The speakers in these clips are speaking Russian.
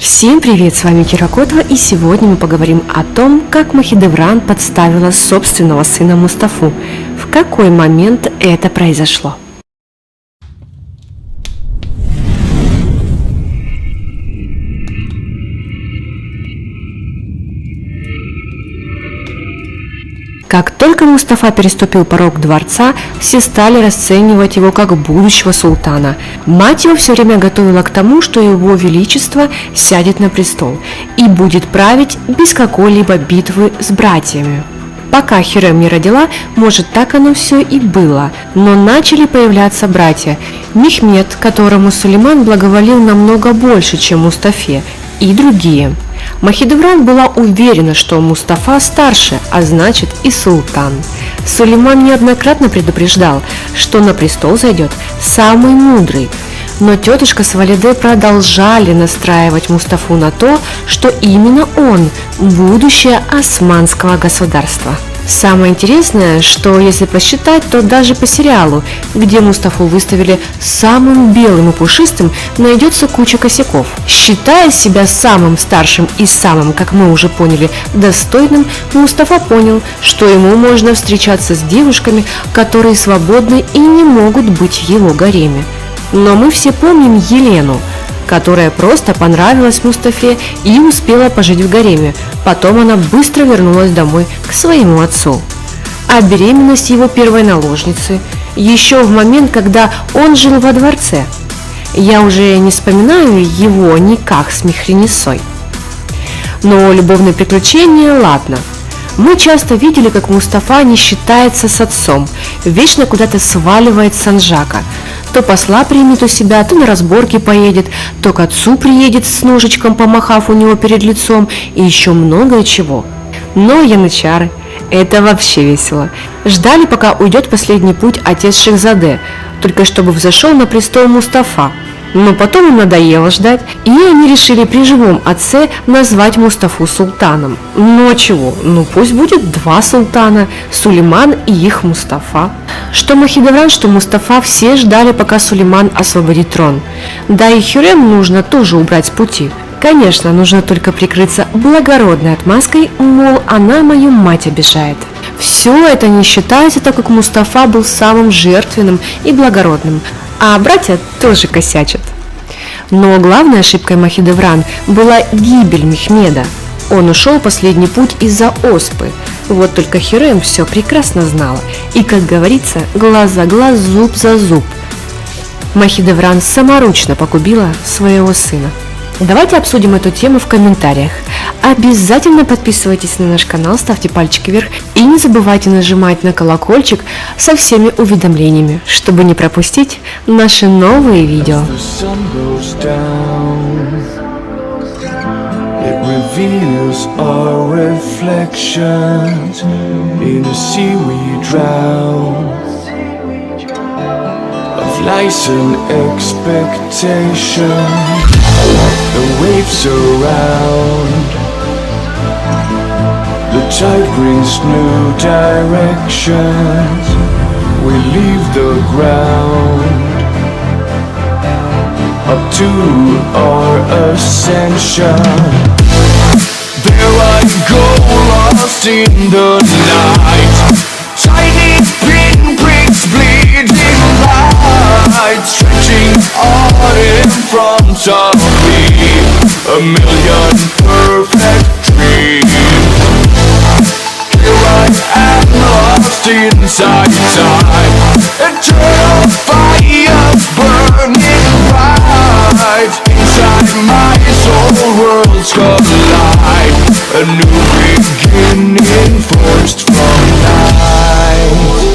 Всем привет, с вами Кира Котова, и сегодня мы поговорим о том, как Махидевран подставила собственного сына Мустафу. В какой момент это произошло? Как только Мустафа переступил порог дворца, все стали расценивать его как будущего султана. Мать его все время готовила к тому, что его величество сядет на престол и будет править без какой-либо битвы с братьями. Пока Хюррем не родила, может, так оно все и было, но начали появляться братья. Мехмед, которому Сулейман благоволил намного больше, чем Мустафе, и другие. Махидевран была уверена, что Мустафа старше, а значит и султан. Сулейман неоднократно предупреждал, что на престол зайдет самый мудрый. Но тетушка с Валиде продолжали настраивать Мустафу на то, что именно он – будущее османского государства. Самое интересное, что если посчитать, то даже по сериалу, где Мустафу выставили самым белым и пушистым, найдется куча косяков. Считая себя самым старшим и самым, как мы уже поняли, достойным, Мустафа понял, что ему можно встречаться с девушками, которые свободны и не могут быть в его гареме. Но мы все помним Елену, которая просто понравилась Мустафе и успела пожить в гареме. Потом она быстро вернулась домой к своему отцу. А беременность его первой наложницы еще в момент, когда он жил во дворце. Я уже не вспоминаю его никак с Мехренисой. Но любовные приключения, ладно. Мы часто видели, как Мустафа не считается с отцом, вечно куда-то сваливает Санжака. То посла примет у себя, то на разборки поедет, то к отцу приедет с ножичком, помахав у него перед лицом, и еще многое чего. Но янычары – это вообще весело. Ждали, пока уйдет последний путь отец Шехзаде, только чтобы взошел на престол Мустафа. Но потом им надоело ждать, и они решили при живом отце назвать Мустафу султаном. Ну а чего? Ну пусть будет два султана – Сулейман и их Мустафа. Что Махидевран, что Мустафа все ждали, пока Сулейман освободит трон. Да и Хюррем нужно тоже убрать с пути. Конечно, нужно только прикрыться благородной отмазкой, мол, она мою мать обижает. Все это не считается, так как Мустафа был самым жертвенным и благородным, а братья тоже косячат. Но главной ошибкой Махидевран была гибель Мехмеда. Он ушел последний путь из-за оспы. Вот только Хюррем все прекрасно знала. И, как говорится, глаз за глаз, зуб за зуб. Махидевран саморучно погубила своего сына. Давайте обсудим эту тему в комментариях. Обязательно подписывайтесь на наш канал, ставьте пальчики вверх и не забывайте нажимать на колокольчик со всеми уведомлениями, чтобы не пропустить наши новые видео. Lies and expectation, the waves surround, the tide brings new directions, we leave the ground, up to our ascension. There I go, lost in the night, tiny pinpricks bleeding light, stretching out in front of me, a million perfect dreams. Here I am lost inside time, eternal fire burning bright. Inside my soul worlds collide, a new beginning forced from night.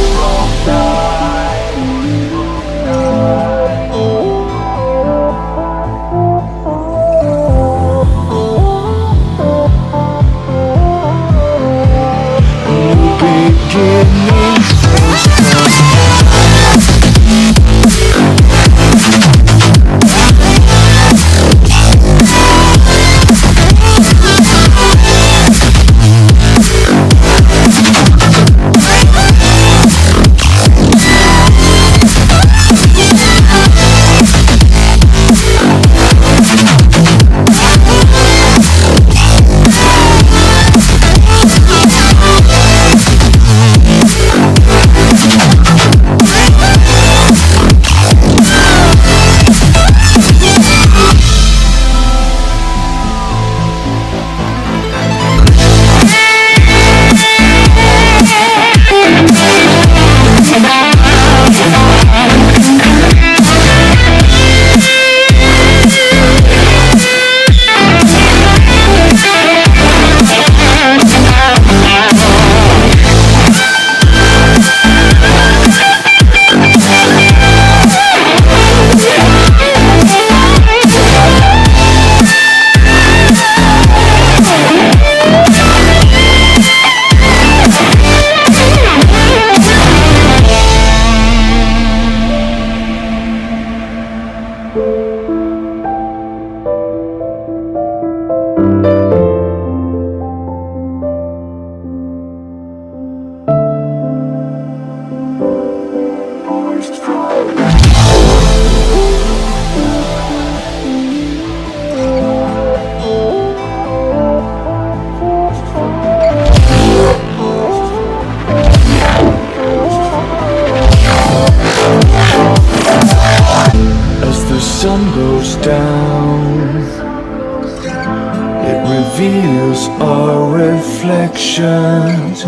reveals our reflections.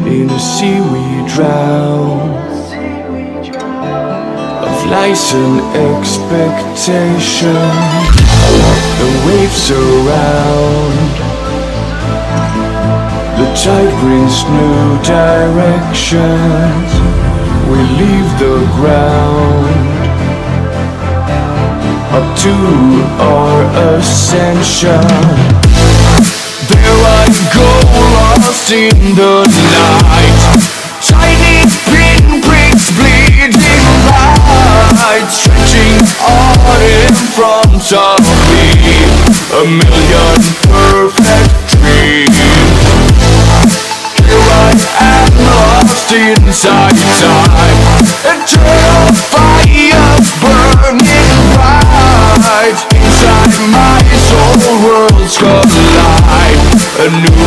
In the sea we drown of lies and expectation. The waves surround, the tide brings new directions. We leave the ground up to our ascension. There I go, lost in the night. Tiny pinpricks, bleeding light, stretching on in front of me. A million perfect dreams. Here I am, lost inside time. Eternal fire burning bright. Inside my soul worlds collide. A new